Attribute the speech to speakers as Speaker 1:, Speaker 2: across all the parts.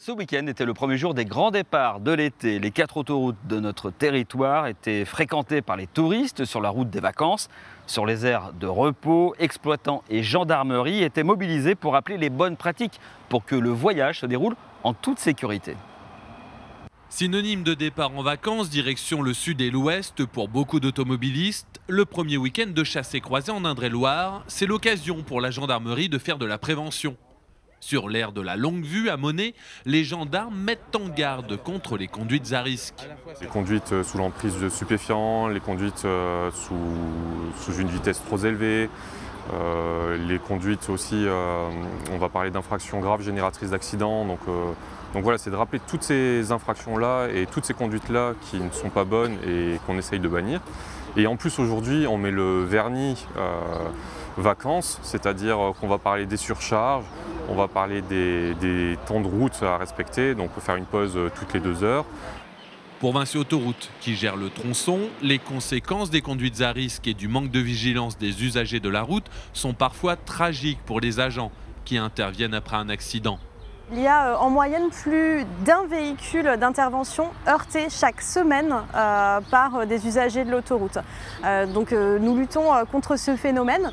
Speaker 1: Ce week-end était le premier jour des grands départs de l'été. Les 4 autoroutes de notre territoire étaient fréquentées par les touristes sur la route des vacances. Sur les aires de repos, exploitants et gendarmerie étaient mobilisés pour rappeler les bonnes pratiques pour que le voyage se déroule en toute sécurité.
Speaker 2: Synonyme de départ en vacances, direction le sud et l'ouest pour beaucoup d'automobilistes, le premier week-end de chassé-croisé en Indre-et-Loire, c'est l'occasion pour la gendarmerie de faire de la prévention. Sur l'aire de la Longue Vue à Monet, les gendarmes mettent en garde contre les conduites à risque.
Speaker 3: Les conduites sous l'emprise de stupéfiants, les conduites sous une vitesse trop élevée, les conduites aussi, on va parler d'infractions graves génératrices d'accidents. Donc voilà, c'est de rappeler toutes ces infractions-là et toutes ces conduites-là qui ne sont pas bonnes et qu'on essaye de bannir. Et en plus aujourd'hui, on met le vernis vacances, c'est-à-dire qu'on va parler des surcharges, on va parler des temps de route à respecter, donc faire une pause toutes les 2 heures.
Speaker 2: Pour Vinci Autoroute, qui gère le tronçon, les conséquences des conduites à risque et du manque de vigilance des usagers de la route sont parfois tragiques pour les agents qui interviennent après un accident.
Speaker 4: Il y a en moyenne plus d'un véhicule d'intervention heurté chaque semaine par des usagers de l'autoroute. Donc nous luttons contre ce phénomène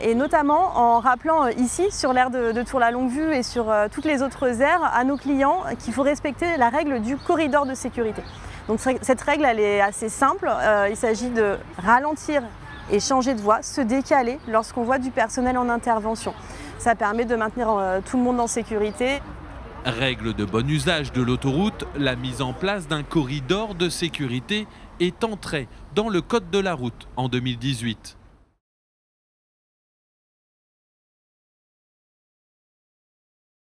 Speaker 4: et notamment en rappelant ici sur l'aire de Tour-la-Longue-Vue et sur toutes les autres aires à nos clients qu'il faut respecter la règle du corridor de sécurité. Donc cette règle elle est assez simple, il s'agit de ralentir et changer de voie, se décaler lorsqu'on voit du personnel en intervention. Ça permet de maintenir tout le monde en sécurité.
Speaker 2: Règle de bon usage de l'autoroute, la mise en place d'un corridor de sécurité est entrée dans le code de la route en 2018.